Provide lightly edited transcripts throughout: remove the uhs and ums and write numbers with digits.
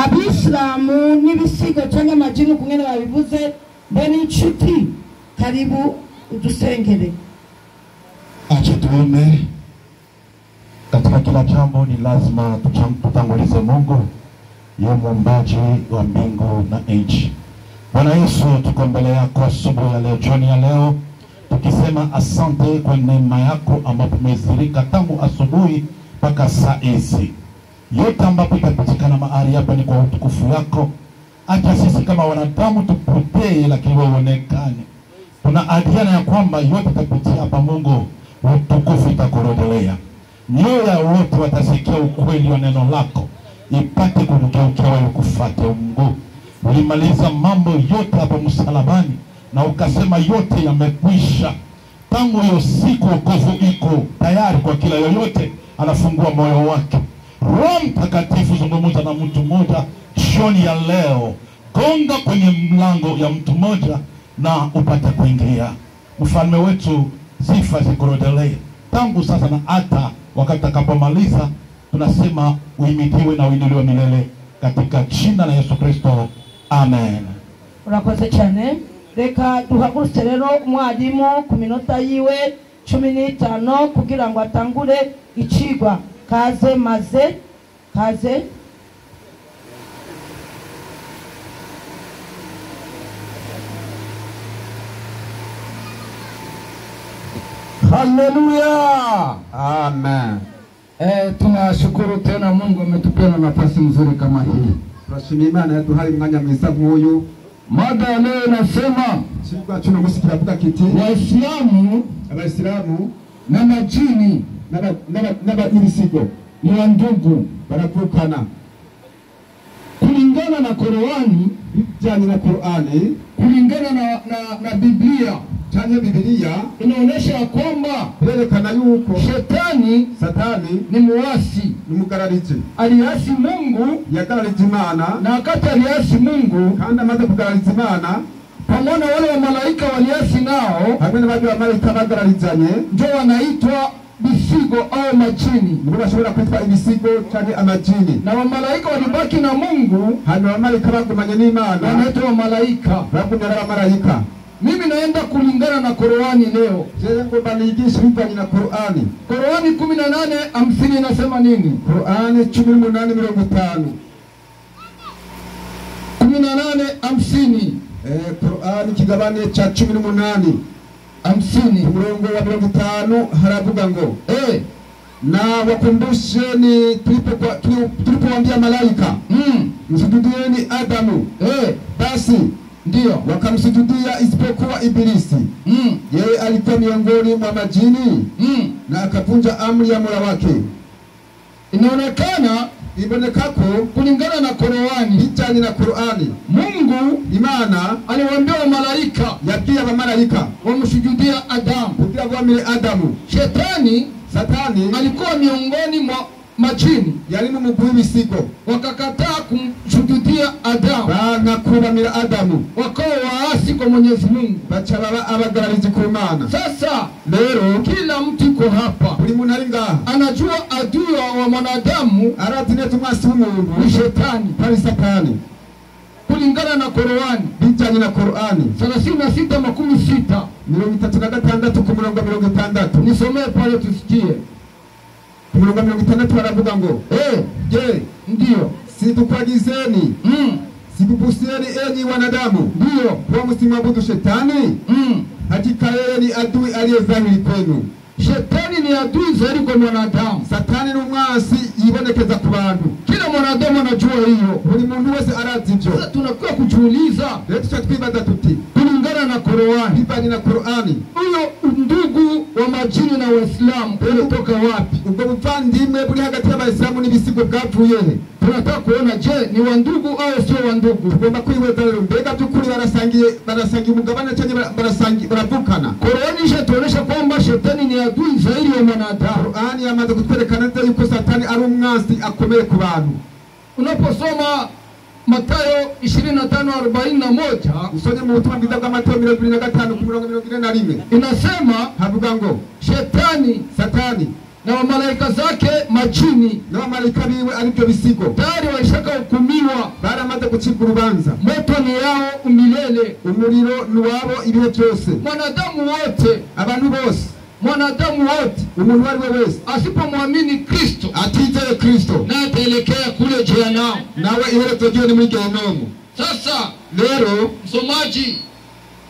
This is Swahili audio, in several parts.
Abisilamu n'ibisigo canke amajini kungene babivuze mbene inshuti karibu udusengere. Acha tuombe. Katika kila jambo ni lazima tutangulize Mungu, yeye muumbaji wa mbingu na nchi. Bwana Yesu, tuko mbele yako asubuhi ya leo, jioni ya leo, tukisema asante kwa neema yako ambapo umezirika tangu asubuhi mpaka saa hizi. Yote ambapo itapatikana mahali hapa ni kwa utukufu yako. Acha sisi kama wanadamu tupotee, lakini wewe uonekane. Tunaadiana ya kwamba yote itapitia hapa Mungu, utukufu itakurejelea. Nyoyo ya wote watasikia ukweli wa neno lako, ipate kugeukia wewe kufuata Mungu. Ulimaliza mambo yote hapa msalabani na ukasema yote yamekwisha. Tangu hiyo siku wokovu iko tayari kwa kila yoyote anafungua moyo wake. Roho Mtakatifu, zungumza na mtu mmoja jioni ya leo. Gonga kwenye mlango ya mtu mmoja na upate kuingia. Mfalme wetu, sifa zikurejelee tangu sasa na hata wakati atakapomaliza. Tunasema uimidiwe na uinuliwe milele katika jina la Yesu Kristo. Amen. Urakoze cyane. Reka duhagurutse rero umwarimu ku minota yiwe 15 kugira ngo atangure icigwa. Kaze maze kaze. Haleluya. Amen. Tunashukuru tena Mungu ametupea nafasi nzuri kama hii. Turashimira Imana yaduhaye umwanya mwiza nk'uyu. Mada leo nasema Chigwa cyo gusikira kuvuga kiti Abaisilamu n'amajini n'ibisigo ni ndugu baravukana. Kulingana na Qur'ani, bijyanye na Qur'ani, kulingana na Biblia, canke Biblia inaonyesha kwamba yerekana yuko Satani ni muasi, ni mugararizi. Aliasi Mungu, yagarariza Imana, na akati aliasi Mungu kandi amaze kugarariza Imana, pamoja wale wa malaika waliasi nao, hamwe n'abandi wa malaika bagararizanye, ndio wanaitwa bisigo au majini. Nibo bashobora kwitwa ibisigo canke amajini. Na wa malaika walibaki na Mungu, hanyuma wa malaika bagumanye n'Imana, wanaitwa malaika. bagumye n'abamarayika. Mimi naenda kulingana na Qur'ani leo. Je, ngomba niigishe bivanye na Qur'ani. Qur'ani 18:50 inasema nini? Qur'ani 18:50. 18:50. Qur'ani kigabane cha 18:50. Umurongo wa 50 haravuga ngo na wakumbusheni tulipowaambia malaika msujudieni Adamu. Basi ndio wakamsujudia isipokuwa Ibilisi. Yeye alikuwa miongoni mwa majini na akavunja amri ya Mola wake. Inaonekana ibonekako kulingana na Qur'ani, bijyanye na Qur'ani, Mungu Imana aliwaambia malaika, yabwiye abamalaika wamsujudia Adamu, kugira ngo bamire Adamu. Satani alikuwa miongoni mwa majini, yari mu mugwi w'ibisigo, wakakataa kumsujudia Adamu, bangakubamira Adamu, wakawa waasi kwa Mwenyezi Mungu, bacha baba abagararizi ku Imana. Sasa leo kila mtu yuko hapa, buri muntu ari ngaha anajua adui wa mwanadamu arazi neza umwasi w'umuntu ni Shetani, pari Satani. Kulingana na Qur'ani, bijyanye na Qur'ani 36:60 36 ku murongo 60. nisomee pale tusikie. Murongo 60 baravuga ngo je, ndio situkwagizeni sikupusieni enyi wanadamu ndio kwa msimwabudu Shetani? Hakika yeye ni adui aliyezahiri kwenu. Shetani ni adui zaidi kwa mwanadamu. Satani ni umwasi yibonekeza ku bantu. Kila mwanadamu anajua hiyo, buri muntu wese arazi ibyo. Sasa tunakuwa kujiuliza, leo twibaza tuti kulingana na Qur'ani, bibani na Qur'ani, huyo ndugu wa majini na Waislamu unatoka wapi? Ubwo buvandimwe buri hagati y'Abayisilamu n'ibisigo bwavuye he? Tunataka kuona, je, ni wandugu au sio wandugu? Tugomba kwiweza rero, mbega by'ukuri barasangiye umugabane cyangwa baravukana? Qur'ani ishatuonesha kwamba Shetani ni adui zaidi ya mwanadamu. Qur'ani yamaze kutwerekana neza yuko Satani ari umwasi akomeye ku bantu. Unaposoma Mathayo 25:41, usonye mu butumwa bwiza bwa Mathayo 25:41 inasema, havuga ngo Satani na malaika zake majini na malaika biwe alivyo bisigo tayari waishaka hukumiwa kuhukumiwa, baramaze gucibwa urubanza, moto ni yao umilele, umuriro ni wabo ibihe byose. Mwanadamu wote, Abantu bose, mwanadamu wote, umuntu wari we wese asipomwamini Kristo, atizeye Kristo, na ataelekea kule jehanamu, nawe iherezo ryiwe ni muri Gehinomu. Sasa Rero msomaji,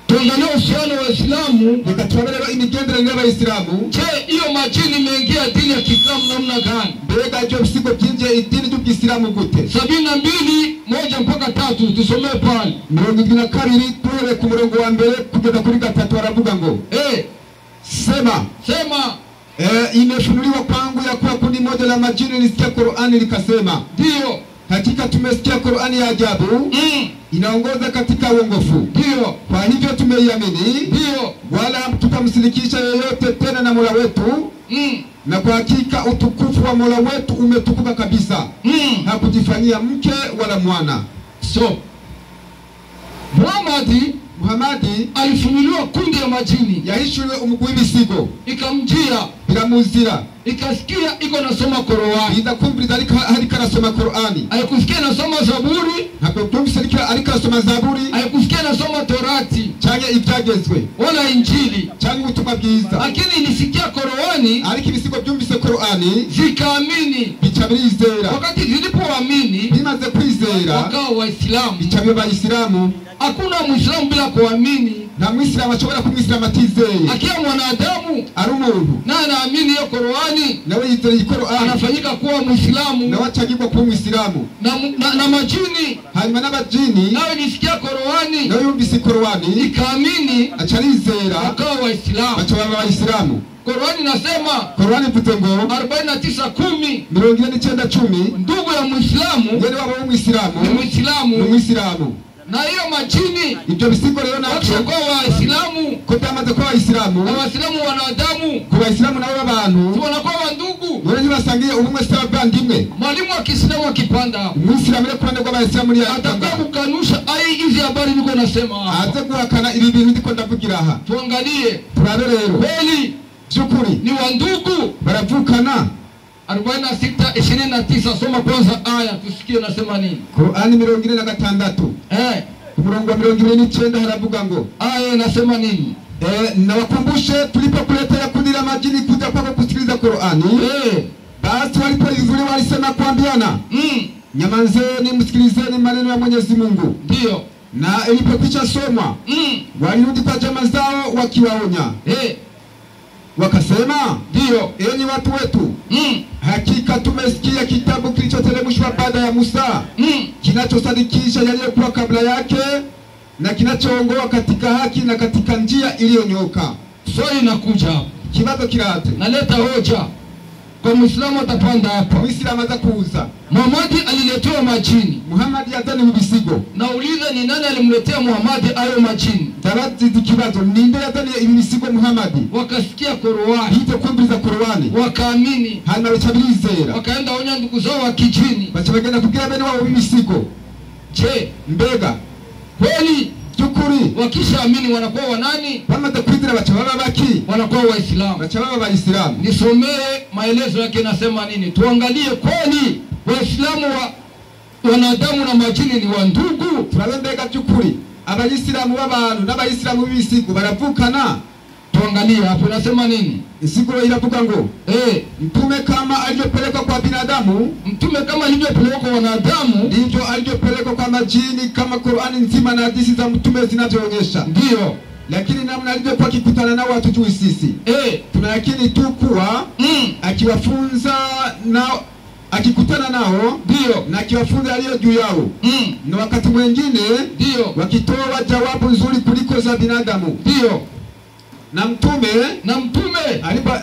tuangalie uhusiano wa Uislamu. reka tuangalie imigenderanire y'Abayisilamu. Je, hiyo majini imeingia dini ya Kiislamu namna gani? Mbega ibyo bisigo byinjiye idini ry'Ubwisilamu gute? 72:1-3 tusomee pale. 72 tuhere ku murongo wa mbere kugeza kuri 3 aravuga ngo sema imefunuliwa kwangu ya kuwa kundi moja la majini lisikia Qur'ani likasema, ndio hakika tumesikia Qur'ani ya ajabu, inaongoza katika uongofu. Ndio, kwa hivyo tumeiamini, ndio, wala tutamsilikisha yeyote tena na Mola wetu. Na kwa hakika utukufu wa Mola wetu umetukuka kabisa. Hakujifanyia mke wala mwana. So Muhammadi alifunuliwa kundi ya majini, yahishuriwe umugwi w'ibisigo, ikamjia, biramuzira, ikasikia iko nasoma Qur'ani, idakumviriza ariko arasoma Qur'ani, haikusikia nasoma Zaburi, hakutumviriza ariko arasoma Zaburi, haikusikia nasoma Torati canke ibyagezwe wala Injili canke ubutumwa bwiza, lakini ilisikia Qur'ani, ariko ibisigo byumvise Qur'ani zikaamini, bica birizera. Wakati zilipoamini, bimaze kwizera, wakawa Waislamu. bica biba Waislamu. Hakuna Muislamu bila kuamini. Na Muislamu ashobora kumwisiramu atizeye. Akiwa mwanadamu ari umuntu na anaamini hiyo Qur'ani, nawe yizeye Qur'ani, anafanyika kuwa Muislamu, nawe achagirwa kuba Muislamu. Na majini, hanyuma n'abajini nawe nisikia Qur'ani, nawe yumvise Qur'ani, ikaamini, acharizera, wakawa Waislamu. bacaba Waislamu. Qur'ani nasema, Qur'ani ivuze ngo 49:10, 49:10, ndugu ya Muislamu yeye waba Muislamu, ni Muislamu, ni Muislamu. Na hiyo majini ibyo bisigo rero nacho kwa Waislamu, ko byamaze kwa Waislamu, na Waislamu wanadamu, ku Waislamu nabo abantu tunakuwa wandugu, wale basangiye ubumwe sawa bandimwe. Mwalimu wa Kiislamu akipanda, Muislamu ile kwanda kwa Waislamu ni atakuwa kukanusha hizi habari niko nasema, aze kuhakana ibi bintu ndiko ndavugira aha. Tuangalie turabe rero kweli byukuri ni wandugu, baravukana. 46:29 soma kwanza aya tusikie nasema nini. Qur'ani 46 umurongo wa 29 haravuga ngo aya inasema nini? Na wakumbushe tulipokuletea kundi la majini kuja kwako kusikiliza Qur'ani, basi walipoizuri walisema kuambiana, nyamanzeni msikilizeni maneno ya Mwenyezi Mungu. Ndio, na ilipokwisha somwa, walirudi kwa jamaa zao wakiwaonya. Wakasema, ndio, enyi watu wetu, hakika tumesikia kitabu kilichoteremshwa baada ya Musa, kinachosadikisha yaliyokuwa kabla yake na kinachoongoa katika haki na katika njia iliyonyoka. Swali inakuja, kibazo kirate, naleta hoja kwa Muislamu atapanda hapa. Muislamu atakuuza, Muhammad aliletewa majini. Muhammad yazani mubisigo. Nauliza ni nani alimletea Muhammad ayo majini? Dabazi kibazo, ninde yazani ibisigo Muhammad? Wakasikia Qur'ani, hite kumviriza Qur'ani, wakaamini, hanyuma bacabilizera, wakaenda onya ndugu zao wa kijini, bacabagenda kugira bene wabo bibisigo. Je, mbega kweli tukuri wakishaamini wanakuwa wanani? Bamaze kwizera bacababa baki, wanakuwa Waislamu, bacababa Waislamu. Nisomee maelezo yake nasema nini, tuangalie kweli Waislamu wanadamu na majini ni wandugu. Turabembega tukuri Abayisilamu b'abantu n'Abayisilamu b'ibisigo baravukana. Tuangalie hapo nasema nini. Isiguro iravuga ngo mtume kama alivyopelekwa kwa binadamu, mtume kama alivyopelekwa kwa wanadamu, ndivyo alivyopelekwa kwa majini, kama Qur'ani nzima na hadithi za mtume zinavyoonyesha. Ndio, lakini namna alivyokuwa kikutana nao hatujui sisi. Tunayakini tu kuwa akiwafunza na akikutana nao, ndio, na akiwafunza aliyo juu yao. Na wakati mwingine ndio wakitoa jawabu nzuri kuliko za binadamu. Ndio, na mtume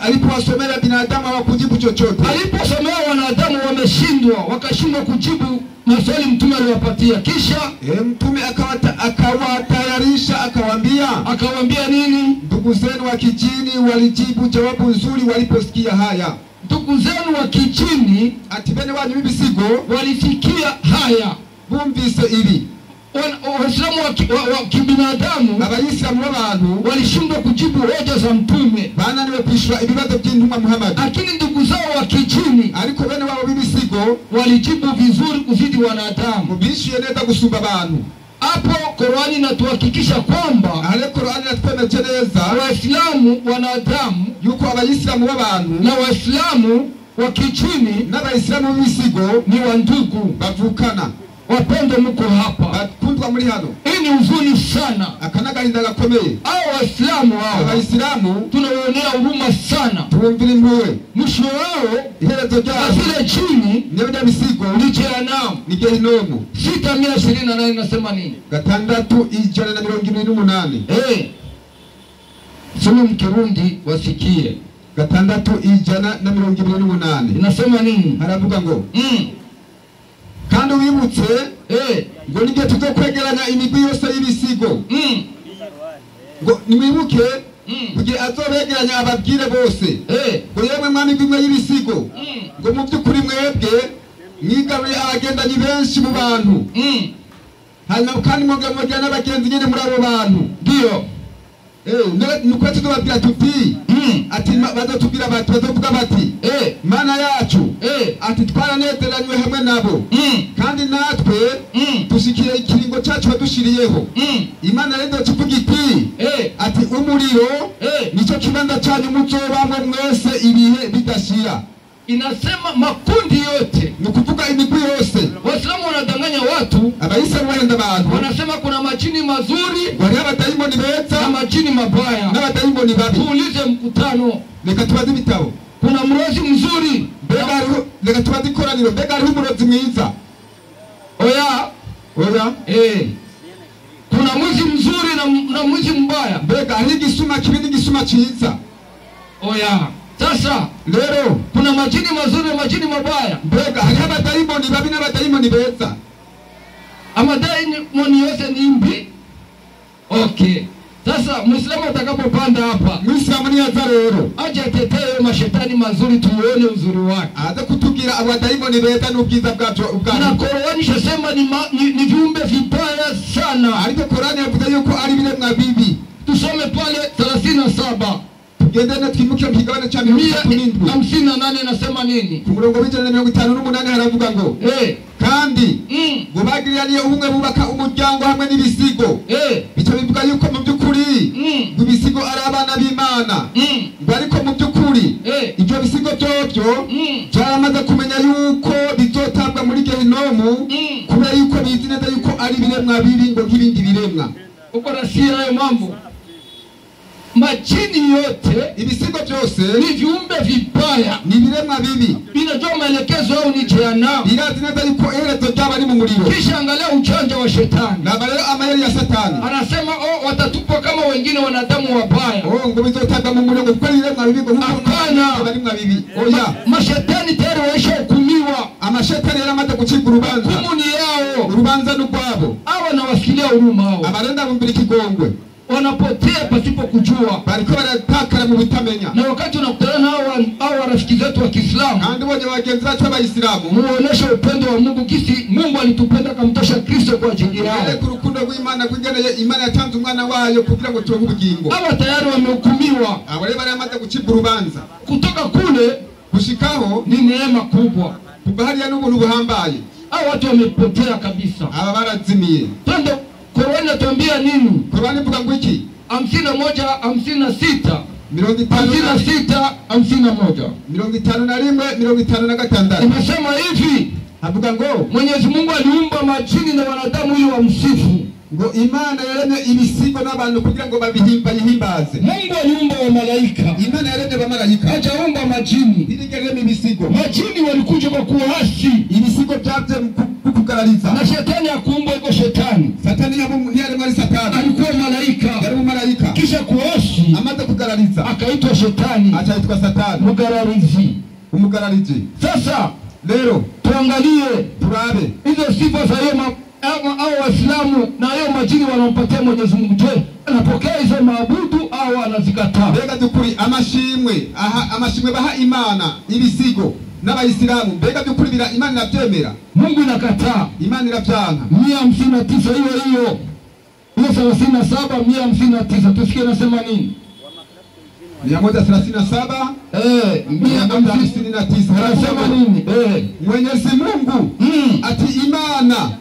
alipowasomea binadamu hawakujibu chochote. Aliposomea wanadamu wameshindwa, wakashindwa kujibu maswali mtume aliwapatia. Kisha mtume akawatayarisha, akawaambia nini? Ndugu zenu wa kijini walijibu jawabu nzuri waliposikia haya. Ndugu zenu wa kijini ati bene wanyu bibisigo walisikia haya, bumvise ibi. Waislamu wa kibinadamu, abayisilamu b'abantu walishindwa kujibu hoja za mtume, bananiwe kwishura ibibazo by'intumwa Muhammad. Lakini ndugu zao wa kijini, ariko bene wabo b'ibisigo walijibu vizuri kuzidi wanadamu, bishuye neza gusumba abantu. Hapo Qur'ani inatuhakikisha kwamba, Qur'ani inatwemeje neza Waislamu wanadamu yuko abayisilamu b'abantu na Waislamu wa kijini n'abayisilamu b'ibisigo ni wandugu, bavukana. Wapende mko hapa, bakundwa muri hano. Hii ni uzuni sana. Akanagahinda gakomeye. Waislamu hao, abayisilamu tunawaonea huruma sana. Tuwumvira impuhwe. Mwisho wao, iherezo ryabo zile chini n'ibyo bisigo ni jehanamu, ni gehinomu. 628 nasema nini? 628. Soma mkirundi wasikie. 628 inasema nini? Haravuga ngo kandi wibutse ngo nige tuzokwegeranya imigwi yose y'ibisigo. Ngo nimwibuke kugira azobegeranya ababwire bose. Ngo yemwe mwami bimwe y'ibisigo. Ngo mu by'ukuri mwebwe mwigaruye abagendanyi benshi mu bantu. Hanyuma kandi mwongera n'abagenzi nyene muri abo bantu. Ndio nuko tuzobabwira tuti ati bazotubwira bati bazovuga bati mana yacu ati twaranezeranywe hamwe nabo kandi natwe tushikiye ikiringo cyacu badushiriyeho. Imana rero tuvuga iti ati umuriro nico kibanza cyanyu muzobamwe mwese ibihe bidashira. Inasema makundi yote, ni kuvuga imigwi yose. Waislamu wanadanganya watu, abayisilamu wahenda abantu, wanasema kuna majini mazuri, wali abadayimoni beza na majini mabaya, n'abadayimoni babi. Tuulize mkutano, reka tubaze ibitabo. Kuna mrozi mzuri, reka tubaze ikoraniro, mbega hariho umurozi mwiza? Oya kuna mwizi mzuri na mwizi mbaya. Mbega hariho igisuma kibi n'igisuma cyiza? Oya. Sasa lero kuna majini mazuri na majini mabaya. Mbega hariho abadayimoni babi n'abadayimoni beza? Amadayimoni yose ni mbi. Sasa Muislamu atakapopanda hapa, Muislamu ni aza rero aje atetee mashetani mazuri, tuone uzuri wake. Aza kutugira abadayimoni beza n'ubwiza bwacu ubwacu. Na Qur'ani inasema ni viumbe vibaya sana. Ariko Qur'ani yavuga yuko ari biremwa bibi. Tusome pale 37. Gendana twimuke mu kigabane cya 58 nasema nini? Ku murongo w'ijana na 58 haravuga ngo kandi ngo bagiraniye ubumwe bubaka umuryango hamwe n'ibisigo. Bico bivuga yuko mu by'ukuri ibisigo ari abana b'Imana. Ngo ariko mu by'ukuri ibyo bisigo byobyo byamaze kumenya yuko bizotabwa muri gehinomu, kubera yuko bizi neza yuko ari biremwa bibi ngo nk'ibindi biremwa. Uko rasiya ayo mambo. Majini yote, ibisigo byose ni viumbe vibaya, ni biremwa bibi. Binajua maelekezo au ni jehanamu. Birazi neza yuko erezo ryaba ari mu muriro. Kisha angalia ujanja wa shetani. Na baleo amayeri ya satani. Anasema watatupwa kama wengine wanadamu wabaya. Ngo bizotaga mu muriro kuko biremwa bibi ngo hapana biremwa bibi. Mashetani tayari waishahukumiwa. Amashetani yaramaze gucibwa urubanza. Hukumu ni yao. Urubanza n'urwabo. Hawa na wasikilia huruma hao. Abarenda bumbira ikigongwe. Wanapotea pasipo kujua. Bariko baratakara mu bitamenya. Na wakati unakutana na hao rafiki zetu wa Kiislamu, kandi bonye wagenzi bacu b'Abayisilamu, muoneshe upendo wa Mungu, kisi Mungu alitupenda kamtosha Kristo kwa ajili yao. Ku rukundo rw'Imana kwingeneye Imana yatanze umwana wayo kugira ngo turonke ubugingo. Aba tayari wamehukumiwa. Abo rero baramaze gucibwa urubanza. Kutoka kule gushikaho ni neema kubwa. Kubahariya n'ubuntu buhambaye. Hao watu wamepotea kabisa. Aba barazimiye. Twende Qur'ani inatuambia nini? Qur'ani ivuga ngo iki? 51 56 56 51 51 inasema hivi, havuga ngo Mwenyezi Mungu aliumba majini na wanadamu ili wamsifu. Ngo Imana yaremye ibisigo n'abantu kugira ngo babihimbaze. Mungu aliumba wa malaika. Imana yaremye ba malaika. Hajaumba majini. Iligeremye ibisigo. Majini walikuja kwa kuasi. Ibisigo byavye kukugarariza. Na shetani akuumba iko shetani. Satani yaremwe ari satani. Alikuwa malaika. Yaremwe malaika. Kisha kuasi amaze kugarariza akaitwa shetani. Akaitwa satani. Mugararizi. Umugararizi. Sasa lero tuangalie turabe hizo sifa za yema au Waislamu na hayo majini wanampatia Mwenyezi Mungu. Je, anapokea hizo maabudu au anazikataa? Mbega dukuri amashimwe baha Imana ibisigo n'abayisilamu mbega byukuribira Imana irabyemera? Mungu inakataa. Imana irabyanga. 159 hiyo 137 159 tusikie nasema nini? 137 159 anasema nini? Mwenyezi Mungu ati Imana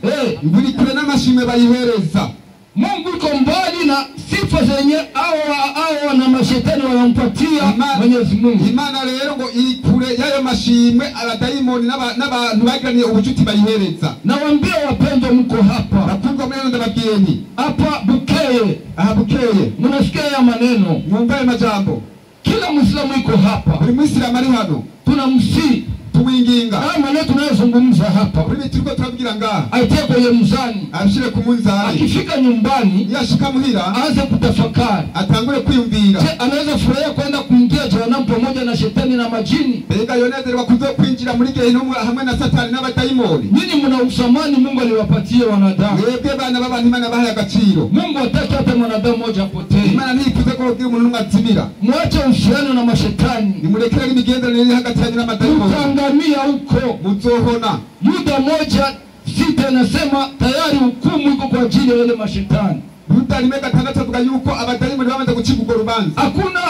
nguri kure n'amashimwe bayihereza. Mungu yuko mbali na sifa zenye au na mashetani wanampatia Mwenyezi Mungu. Imana rero ngo iri kure yayo mashimwe abadayimoni n'abantu bagiraniye ubucuti bayihereza. Nawaambia wapendwa mko hapa. Nakundwa mwenye ndababwieni. Hapa Bukeye. Bukeye. Mnasikia ya maneno. Mwumvaye majambo. Kila Muislamu yuko hapa. Buri Muislamu ari hano. Tunamsi tumwinginga. Maneno tunayozungumza hapa. Buri turiko turabwira ngaha. Aitie kwenye mzani. Abishire ku munzani. Akifika nyumbani, yashika muhira, aanze kutafakari. Atangure kwiyumvira. Je, anaweza furahia kwenda kuingia jehanamu pamoja na shetani na majini? Bega yonezerwa kuzo kwinjira muri gehinomu hamwe na satani n'abadayimoni. Nini mna usamani Mungu aliwapatia wanadamu? Mwebwe bana b'abantu Imana bahaye agaciro. Mungu hataki hata mwanadamu mmoja apotee. Imana ntiyifuza ko ugira umuntu n'umwe azimira. Mwache uhusiano na mashetani. Nimurekere imigenderanire hagati yanyu n'amadayimoni. Mtangamia huko. Muzohona. Yuda 1:6 anasema tayari hukumu iko kwa ajili ya wale mashetani. Yuda 1:6 avuga yuko abadayimoni bamaze gucibwa urwo rubanza. Hakuna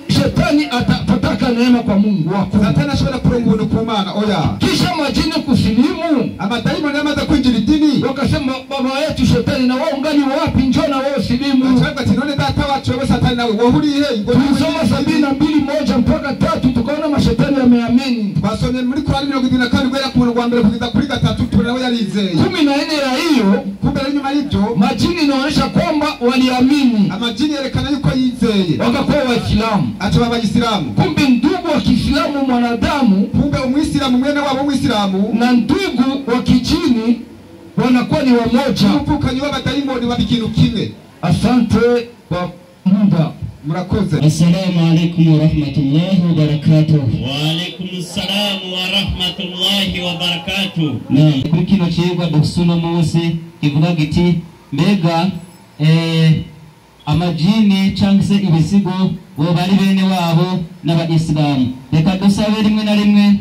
shetani atapataka neema kwa Mungu wako. Satani ashobora kuronga ubuntu ku Mana oya. Kisha majini kusilimu. Abadayimoni bamaze kwinjira idini. Wakasema baba yetu shetani na wao ungali wapi, njoo na wao silimu. Achaka tinone data wacu wewe Satani nawe wohuriye ngo tusoma 72:1 mpaka 3 tukaona mashetani yameamini. Basomye muri Qur'ani 22 gwera ku murongo wa mbere kugeza kuri 3 tubona we yarizeye. 14 ya hiyo kumbe nyuma y'ibyo majini inaonyesha kwamba waliamini. Amajini yerekana yuko yizeye. Wakakuwa Waislamu. Acha Waislamu. Kumbe ndugu wa Kiislamu mwanadamu, kumbe Muislamu mwene wabo Muislamu na ndugu wa kijini wanakuwa ni wamoja. Mvukanyi w'abadayimoni babikintu kimwe. Asante kwa muda. Murakoze. Assalamu alaykum wa rahmatullahi wa barakatuh. Wa alaykum assalam wa rahmatullahi wa barakatuh. Na kuri kino cigwa dusuna munsi kivuga giti mbega amajini canke ibisigo bo bari bene wabo n'abayisilamu. Reka dusabe rimwe na rimwe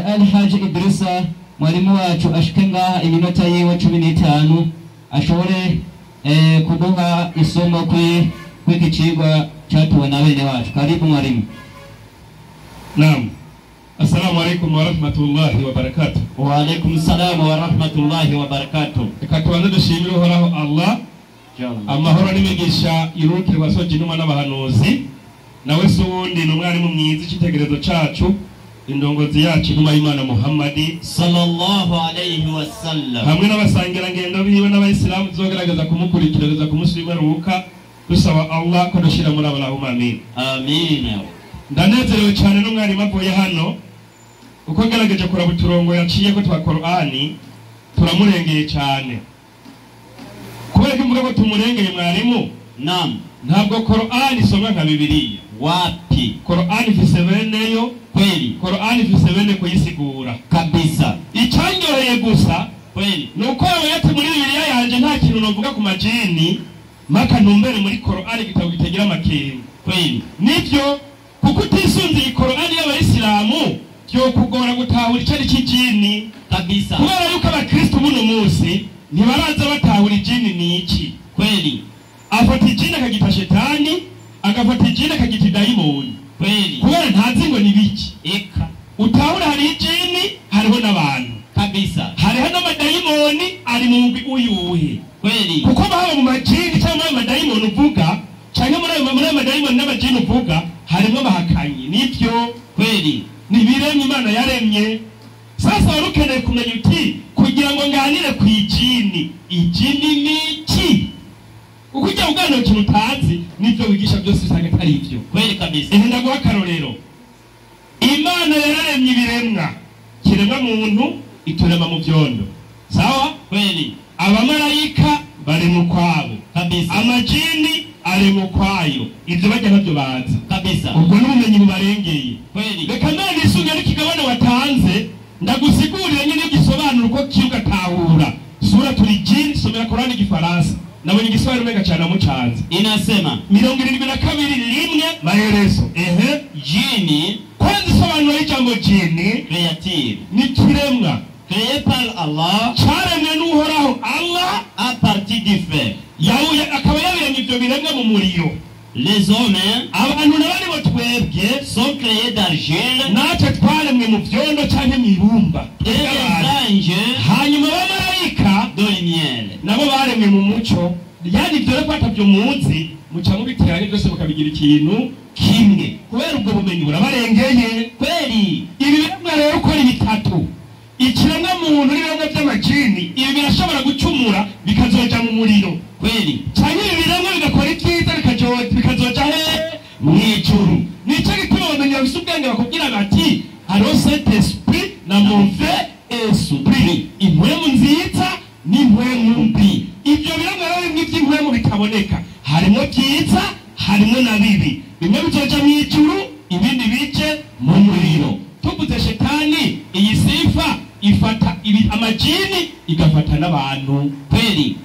Al-Haji Idrisa mwalimu wacu ashike ngaha iminota yiwe 15 ashobore kuduha isomo kw'iki cigwa cyatuwe na bene wacu. Karibu mwalimu. Naam. Assalamu alaykum wa rahmatullahi wa barakatuh. Wa alaykum assalam wa rahmatullahi wa barakatuh. Reka tubanze dushimire uhoraho Allah. Amahoro n'imigisha iruke wasoje inuma n'abahanuzi. Nawe suwundi n'umwarimu mwiza cyitegerezo cacu. Indongozi yacu inuma y'Imana Muhammadi sallallahu alayhi wa sallam. Hamwe n'abasangira ngendo biwe n'abayisilamu tuzogerageza kumukurikireza kumusubira ruka. Dusaba Allah ko dushira muri Allahumma amin. Amin. Ndanezerewe cyane n'umwarimu avuye hano. Uko ngerageje kuraba uturongo yaciye ko twa Qur'ani turamurengeye cyane. Kubera imvuga ko tumurengeye mwarimu? Naam. Ntabwo Qur'ani isomwa nka Bibiliya. Wapi? Qur'ani ifise bene yo kweli. Qur'ani ifise bene kuyisigura kabisa. Icyanyoreye gusa kweli nuko yabati muri Bibiliya yanje nta kintu novuga ku majini maka numbere muri Qur'ani gitabo gitegira amakenga. Kweli nivyo kuko utisunze Qur'ani y'abayisilamu cyo kugora gutahura icyo ari kijini kabisa. Kubera yuko abakristo buno munsi ntibaraza batahura ijini ni iki. Kweli afata ijini akagita shetani, agafata ijini akagita daimoni. Kweli kubera ntazi ngo ni biki. Eka utahura hari ijini hariho n'abantu kabisa. Hariho n'amadayimoni ari mu mugwi uyuhe. Kweli kuko baba mu majini cyangwa mu madayimoni uvuga cyangwa muri amadayimoni n'amajini uvuga harimo abahakanyi. Nivyo kweli nibiremye Imana yaremye. Sasa warukeneye kumenya uti kugira ngo nganire ku ijini. Ijini ni iki? Ukujya ugana ikintu utazi nivyo wigisha byose usanga atari ivyo. Kweli kabisa. Ndaguha akarorero. Imana yararemye ibiremwa. Kiremwa muntu iturema mu byondo. Sawa? Kweli. Abamarayika bari mu kwabo kabisa. Amajini ari mu kwayo. Ibyo bajya nabyo bazi kabisa. Ubwo n'ubumenyi bubarengeye. Kweli. Reka none isunya n'ikigabane watanze ndagusigurira nyine gisobanura uko kiugatahura. Sura tulijini somera Qur'ani Gifaransa. Na mwenye Kiswahili mega cyane amucanze. Inasema 72 rimwe maelezo. Jini kwanza isobanuro y'ijambo jini créature ni kiremwa créé par Allah caremwe n'uhoraho Allah à partir du feu. akaba yabiremye ibyo biremwa mu muriro. Les hommes abantu nabari bo twebwe sont créés d'argile natwe twaremwe mu byondo canke mu ibumba. et les anges hanyuma abamarayika de lumière. nabo baremwe mu muco. yani ibyo rero batabyo munsi muca mubiteranya byose mukabigira ikintu kimwe kubera ubwo bumenyi burabarengeye. Kweli ibi biremwa rero uko ari bitatu, ikiremwa muntu n'ibiremwa by'amajini, ibi birashobora gucumura bikazoja mu muriro. kweli cyane ibi biremwa bigakora ibyiza bikazoja he mu ijuru. nicyo gituma abamenyi bafise ubwenge bakubwira bati hariho saint esprit na mauvais esprit, impwemu nziza n'impwemu mbi. ibyo biremwa rero bimwe by'impwemu bitaboneka, harimo byiza harimo na bibi, bimwe bizoja mu ijuru ibindi bice mu muriro. tuvuze shetani, iyi sifa ifata amajini igafata n'abantu. kweli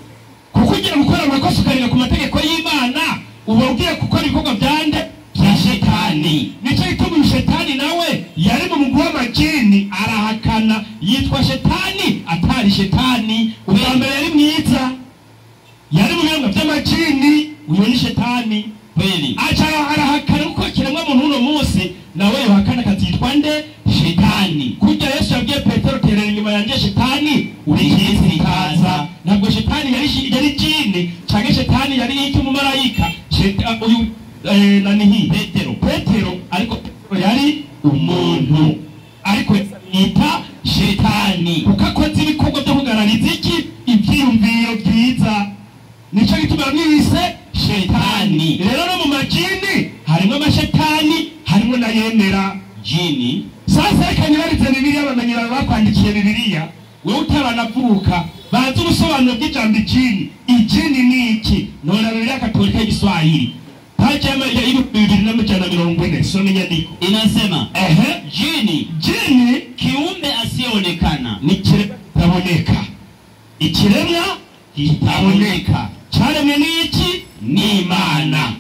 kuko ugiye gukora amakosa ukarira ku mategeko y'Imana uba ugiye gukora ibikorwa byande bya shetani. nicyo gituma shetani nawe yari mu mugwi w'amajini arahakana, yitwa shetani atari shetani. ubwa mbere yari mwiza, yari mu biremwa by'amajini, uyu ni shetani. kweli aca arahakana kuko kiremwa muntu uno munsi nawe yohakana akazitwa nde shetani. kurya Yesu yabwiye Petero terera inyuma yanjye shetani urikisi ikaza. ntabwo shetani yari jini canke shetani yari iki umumarayika. uyu nanihi Petero ariko yari umuntu, ariko yita shetani kuko akoze ibikorwa byo kugarariza iki ivyiyumviro byiza. nicyo gituma mwise shetani. rero no mu majini harimo amashetani harimo na yemera jini. sasa reka nibarize Bibiliya, bamenyera bakwandikiye Bibiliya, wewe utaranavuka bazi ubusobanuro bw'ijambo ijini. ijini ni iki? none Bibiliya Katolika y'Igiswahili paji ya 240. soma inyandiko inasema jini kiumbe asiyeonekana ni kiremwa kitaboneka. ikiremwa kitaboneka cyaremwe n'iki? ni Imana.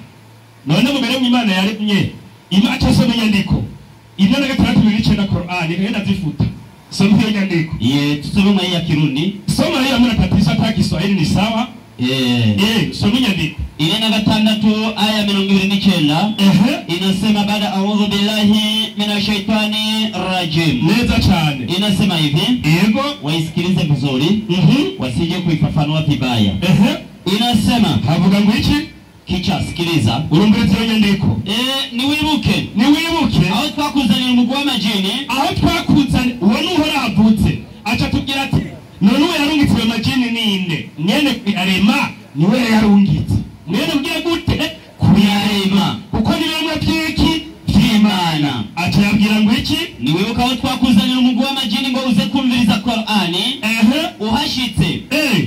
none mubere mu Imana yaremye Imana. soma inyandiko 1:6 na Qur'ani ngenda zifuta. soma hiyo nyandiko. tusome hii ya Kirundi. soma hiyo 3 hata Kiswahili ni sawa. soma inyandiko 6 aya 29 inasema baada a'udhu billahi minash shaitani rajim. neza cyane. inasema hivi, yego waisikilize vizuri wasije kuifafanua vibaya. inasema havuga ngo iki? kicha sikiliza urumvirize iyo nyandiko. niwibuke aho twakuzanira umugwi w'amajini, aho twakuzanira uwo nuhora avutse aca tubwira ati none uwo yarungitse amajini ninde? mwene kuyarema niwe yarungitse. mwene ubwiye gute? kuyarema kuko ni bimwe by'iki by'Imana. aca yabwira ngo iki? niwibuka aho twakuzanira umugwi w'amajini ngo uze kumviriza Qur'ani. uhashitse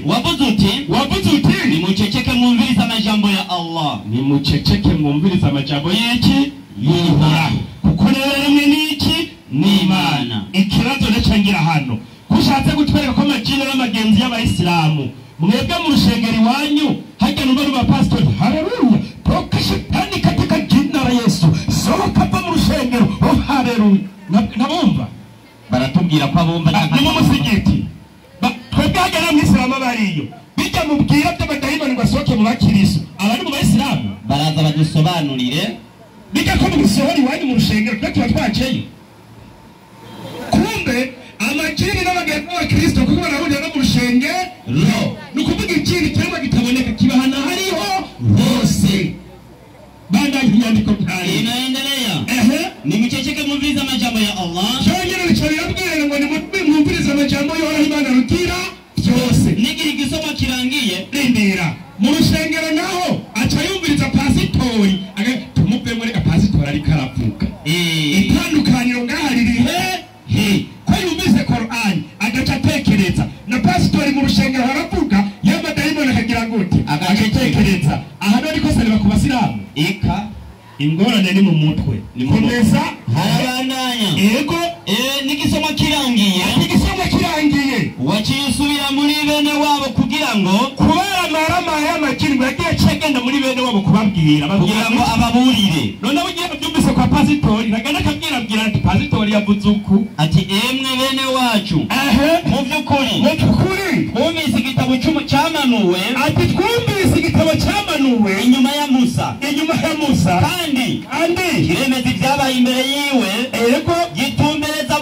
wavuze uti nimuceceke mwumvirize amajambo ya Allah. nimuceceke mwumvirize amajambo y'iki? y'Uhoraho. kuko rero rimwe n'iki? ni Imana. ikibazo necangira hano kushatse gutwereka ko amajini n'amagenzi y'abayisilamu, mwebwe mu rushengero iwanyu hajya numva ruba pastori haleluya toka shetani katika jina la Yesu sohoka hapa mu rushengero. haleluya. nabumva baratubwira ko abumva ni mu musigiti. twebwe hajya mu Isilamu bariyo bijya mubwira by'abadayimoni ngo asohoke mu bakirisu, abari mu bayisilamu baraza badusobanurire bijya ko mu bisohora iwanyu mu rushengero twe tuba twaceyo. kumbe amajini n'abagenzi b'abakristo kuko barahurira no mu rushengero. ni ukuvuga ikindi cyangwa kitaboneka kibahana hariho hose. bandanye inyandiko bwayo inaendelea. nimuceceke mwumvirize amajambo ya Allah. cyongera nicyo yabwira ngo nimwumvirize amajambo y'Uhoraho Imana rugira byose. nigira igisomo kirangiye rindira mu rushengero naho aca yumviriza pasitori tumubwe muri pasitori ariko aravuga. itandukaniro ngaha riri ko yumvise Qur'ani agaca atekereza, na pasitori mu rushengero haravuga y'amadayimoni akagira gute agatekereza. aha none ko sari bakubasilamu ingorane ni mu mutwe. komeza harabandanya. yego n'igisomo kirangiye wakiyusubira muri bene wabo kugira ngo kubera amarama y'amajini yagiye cegenda muri bene wabo kubabwira kugira ngo ababurire. none ugiye byumvise kwa Pastori nagana kabwira ati Pastori yavuze uku ati emwe bene wacu mu byukuri twumvise igitabo cyamanuwe ati twumvise igitabo cyamanuwe inyuma ya Musa kandi kiremeza ibyabaye imbere yiwe yego gitumbereza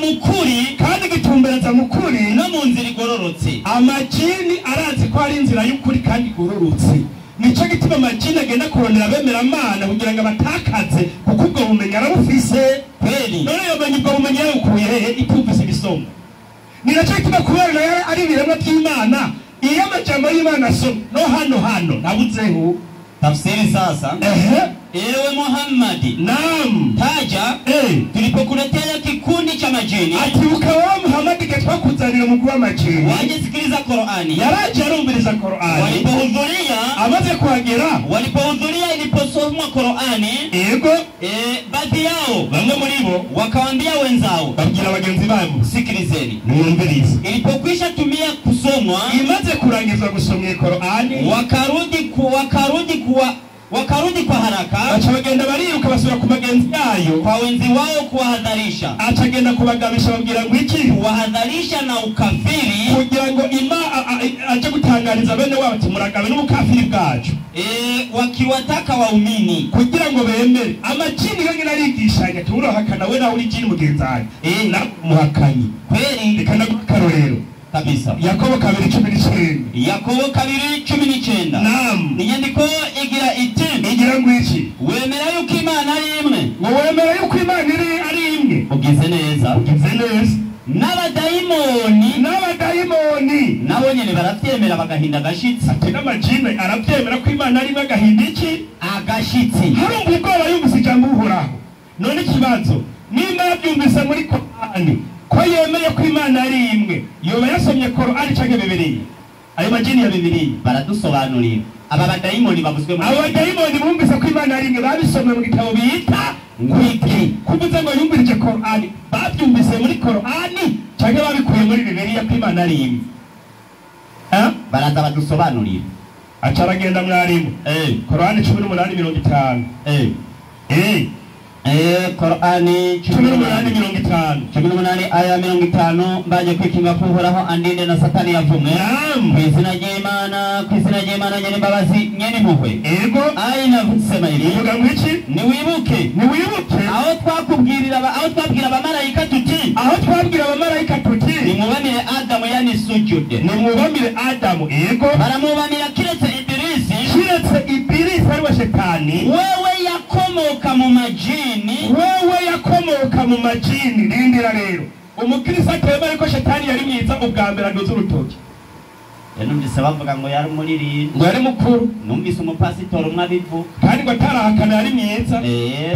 mu kuri no mu nzira igororotse. Amajini arazi ko ari inzira y'ukuri kandi igororotse. Nico gituma amajini agenda kurondera bemera Imana kugira ngo abatakaze kuko ubwo bumenyi arabufise kweli. None yomenye ubwo bumenyi yakuye hehe ituvise ibisomo. Ni naco gituma kubera ari ibiremwa by'Imana iyo amajambo y'Imana so no hano nabuzeho tafsiri sasa. Ewe Muhammadi, naam, taja tulipokuletea kikundi cha majini, ati ukawa Muhammadi katika kuzalira mkuu wa majini wajisikiliza Qur'ani, yaraje arumviriza Qur'ani, walipohudhuria amaze kuhagera, walipohudhuria iliposomwa Qur'ani, yego baadhi yao bamwe muri bo wakawaambia wenzao, babwira bagenzi babo, sikilizeni mwumvirize. Ilipokwisha tumia kusomwa, imaze kurangizwa gusomwa Qur'ani, wakarudi kwa haraka, acagenda bariruka basubira ku bagenzi yayo kwa wenzi wao kuwahadharisha, acagenda kubagabisha babwira ngo iki kuwahadharisha na ukafiri, kugira ngo aje gutangariza bene wabo ati muragabe n'ubukafiri bwacu, wakiwataka waumini kugira ngo bemere. Amajini yange narigishanya turahakana we nawe uri jini mugenzanye na muhakanyi kweli rekana karorero kabisa. Yakobo 2:19 naam, inyandiko igira iti igira ngo iki wemera yuko Imana ari imwe, wemera yuko Imana ari imwe, ugize neza n'abadayimoni nabo nyene baravyemera bagahinda agashitsi. Ati n'amajini aravyemera ko Imana ari imwe agahinda iki agashitsi, harumva ubwoba yumvise ijambo uhoraho. None ikibazo nimba yabyumvise muri Qur'ani ko yemeye ko Imana ari imwe, yoba yasomye Qur'ani canke Bibiliya? Ayo majini ya Bibiliya baradusobanurira. Aba badayimoni bavuzwe mu abadayimoni bumvise ko Imana ari imwe, babisomye mu gitabo bita Nkuko. Kuvuze ngo yumvirije Qur'ani, babyumvise muri Qur'ani canke babikuye muri Bibiliya ko Imana ari imwe? Baraza badusobanurira. Acaragenda mwarimu Qur'ani 18:50 Qur'ani 18 aya 50 mbaje kwikinga kuhoraho andinde na satani yavumwe. Naam, kwizina ry'Imana nyene mbabazi nyene mpuhwe. Ego aina sema ili ivuga ngo iki niwibuke aho twabwira abamarayika tuti nimubamire Adamu yani sujude, nimubamire Adamu. Ego baramubamira kiretse Ibilisi ari we Shetani, wewe yakomoka mu majini. Rindira rero umukristo atemera ko Shetani yari mwiza ubwa mbere adoze urutoki. Numvise bavuga ngo yari umuririmbyi, ngo yari mukuru. Numvise umupasitori umwe abivuga kandi ngo atarahakana yari mwiza.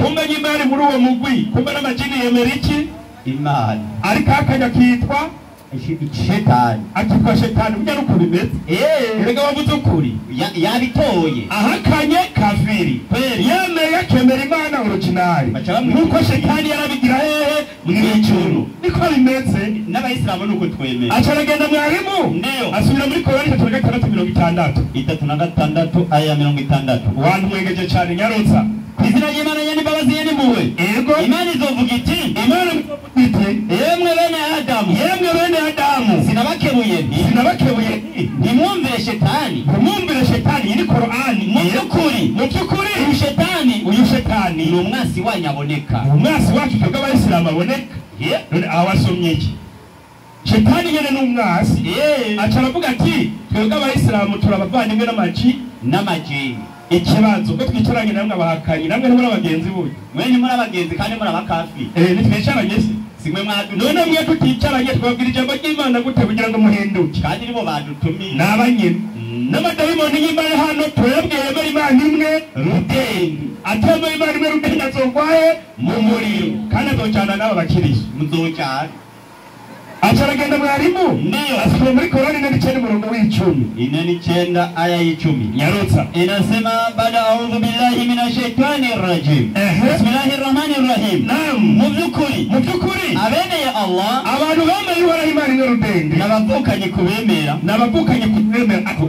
Kumbe nyuma yari muri uwo mugwi, kumbe n'amajini yemera iki Imana, ariko akajya kitwa Shetani, akitwa Shetani. Burya nuko bimeze. Erega wavuze ukuri yabitoye ahakanye kafiri, yemeye akemera Imana originali, nuko Shetani yarabigira hehe mw'ijuru. Niko bimeze n'abayisilamu nuko twemera. Acaragenda mwarimu ndio asubira muri Korani 3:66 aya 60 wantu mwegeje cyane nyarutsa kwizina ry'Imana nyene mbabazi nyene mpuhwe. Ego Imana izovuga iti yemwe bene Adamu sinabakebuye ntimwumvire Shetani. Iri Qur'ani mu byukuri uyu Shetani ni umwasi wanyu aboneka, umwasi wacu twebwe abayisilamu aboneka. None awasomye iki Shetani nyene n'umwasi? Acaravuga ati twebwe abayisilamu turabavandimwe n'amajini. Ikibazo ko twicaranye namwe abahakanyi, namwe muri abagenzi buye, mwe muri abagenzi kandi muri abakafi. Nitwicaranye se simwe mwadu. None mwe tuticaranye twabwira ijambo ry'Imana gute kugira ngo muhinduke? Kandi nibo badutumiye n'abanyene n'amadayimoni y'Imana hano twebweye muri Imana imwe rudende, atema Imana imwe rudende azogwaye mu muriro kandi azocana n'aba bakiriye muzocana. Acaragenda mwarimu ndio asubira muri Korani 9:10 aya 10 nyarutsa inasema baada a'udhu billahi minash shaitani rrajim bismillahir rahmanir rahim. Naam, mu byukuri abene ya Allah abantu bambaye uhoraho Imana imwe rudende n'abavukanye kubemera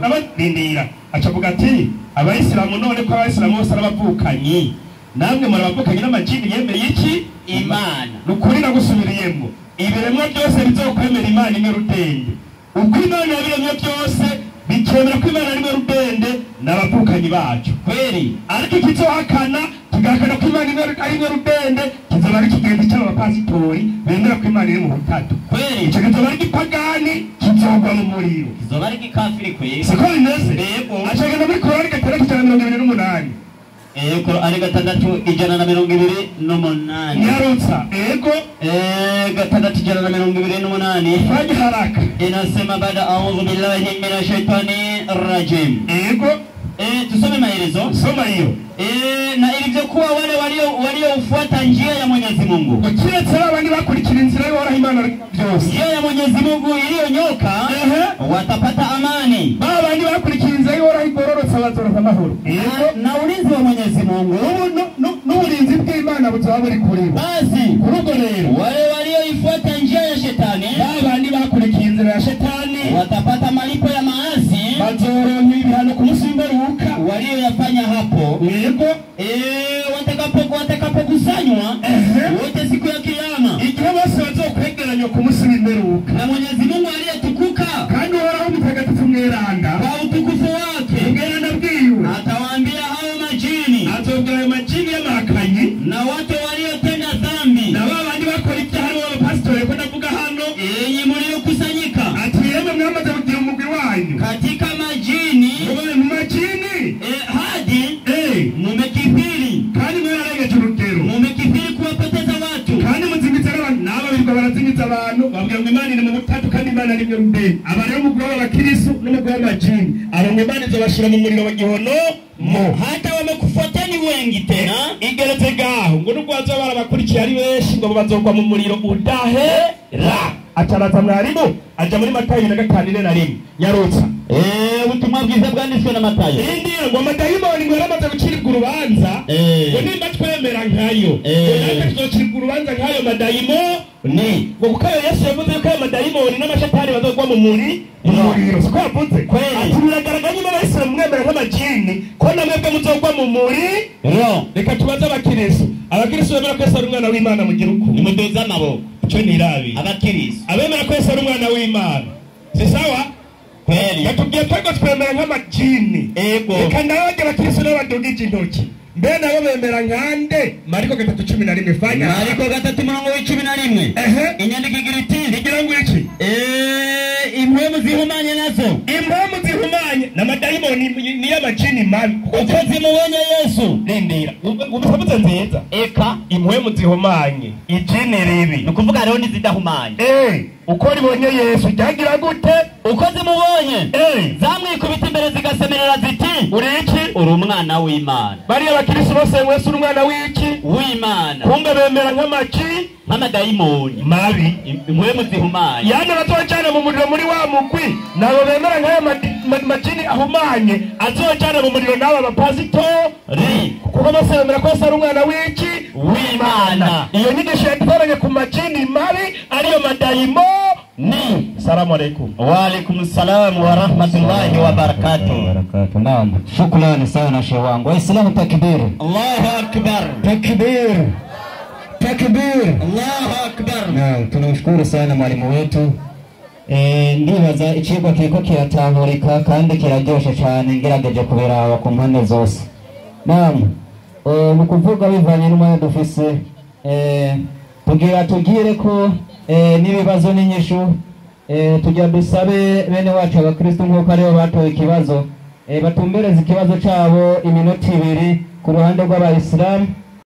abadindira. Acavuga ati abayisilamu none ko abayisilamu bose arabavukanyi namwe murabavukanye n'amajini yemeye iki Imana nukuri nagusubiriyemo ibiremwa byose bizokwemera Imana imwe rudende uko Imana yabiremye byose bikemera ko Imana imwe rudende n'abavukanye bacu kweri ariko ikizohakana kigakana ko Imana imwe rudende kizoba ari kigenzi cy'abapasitori bemera ko Imana iri mu butatu kweri icyo kizoba ari gipagani kizogwa mu muriro kizoba ari gikafiri kweri siko bimeze yego ashagenda muri Korani 6:28 Korani 6:28 nyarutsa ego 6:28 fanya haraka inasema baada a'udhu billahi minash shaitani rajim ego tusome maelezo soma hiyo na ilivyokuwa wale walioufuata njia ya Mwenyezi Mungu kile tsara bandi bakurikira inzira y'Uhoraho Imana byose njia ya Mwenyezi Mungu iliyonyoka watapata amani bandi bakurikira inzira y'Uhoraho igororotse bazoroka amahoro na ulinzi wa Mwenyezi Mungu n'uburinzi bw'Imana buzaba buri kuri bo basi kurugo rero wale walioifuata njia ya shetani bandi bakurikira inzira ya shetani watapata malipo ya maasi bazoronka ibihano ku munsi w'imperuka walioyafanya hapo yego watakapokusanywa wote siku ya kiyama igihe bose bazokwegeranywa ku munsi w'imperuka na Mwenyezi Mungu aliyetukuka kandi Uhoraho mutagatifu mweranda kwa utukufu wake mweranda bwiwe atawaambia hao majini atobwira majini y'amakanyi na watu waliotenda dhambi na bandi bakora ibyaha n'abapastori ko ndavuga hano mliokusanyika ati yemwe mwamaze kugira umugwi wanyu katika majini mu majini hadi mumekithiri kandi mwarageje urugero mumekithiri kuwapoteza watu kandi muzingiza abantu nabo birwa barazingiza abantu babwira ngo Imana iri mu butatu kandi Imana ari mu rudeni abari mu mugwi w'abakristo n'umugwi w'amajini abo Imana izobashira mu muriro wa gihono hata wamekufuateni wengi tena igeretse gaho ngo nubwazo barabakurikira ari benshi ngo bazogwa mu muriro udahera ataraza mwarimu aja muri Matayo 5:4 yarutsa ubutumwa bwiza bwanditswe na Matayo ndiye ngo amadayimoni ngo yaramaze gucirwa urubanza ngo nimba twemera nkayo natwe tuzocirwa urubanza nkayo madayimoni ngo kuko Yesu yavuze ko amadayimoni n'amashetani bazogwa mu muriro siko yavuze ati biragaragara nyuma Yesu mwemera nk'amajini ko namwebwe muzogwa mu muriro reka tubaze abakristo bemera ko Yesu ari umwana w'Imana mu gihugu nimudoza amaboko cyo nirabi abakristo abemera ko Yesu ari umwana w'Imana si sawa kweli yatubwiye ko twemera nk'amajini reka nabaje abakristo n'abadugije intoki mbe nabo bemera nkande Mariko 3:11 fanya Mariko 3:11 inyandiko igira iti igira ngo iki impwemu zihumanye nazo impwemu zihumanye n'amadayimoni ni y'amajini mabi uko zimubonye Yesu rindira ubusabuze nziza eka impwemu zihumanye ijini ribi nukuvuga rero nizidahumanye uko ribonye Yesu ryagira gute uko zimubonye zamwikubita imbere zigasemerera ziti uri iki uri umwana w'Imana bari abakristo bose Yesu uri umwana w'iki w'Imana kumbe bemera nk'amadayimoni mabi impwemu zihumanye yana bazojana mu muriro muri wa mugwi nabo bemera nk'ayo majini ahumanye azojana mu muriro n'aba bapasitori kuko bose bemera ko Yesu ari umwana w'iki w'Imana iyo nyigisho yatoranye ku majini mabi ariyo madayimoni Salamu alaikum. Wa alaikum salam wa rahmatullahi wa barakatuh. Naam. Shukrani sana shehe wangu. Waislamu takbir. Allahu akbar. Takbir. Takbir. Allahu akbar. Naam, tunamshukuru sana mwalimu wetu. Ndibaza ikigwa kiriko kiratahurika kandi kiraryoshe cyane ngerageje kubera ku mpande zose. Naam. Mukuvuga bivanye n'umwe dufise tugire ko n'ibibazo n'inyishu tujya dusabe bene wacu abakristo nk'uko aribo batoye ikibazo batumbereza ikibazo cyabo iminota 2 ku ruhande rw'abayisilamu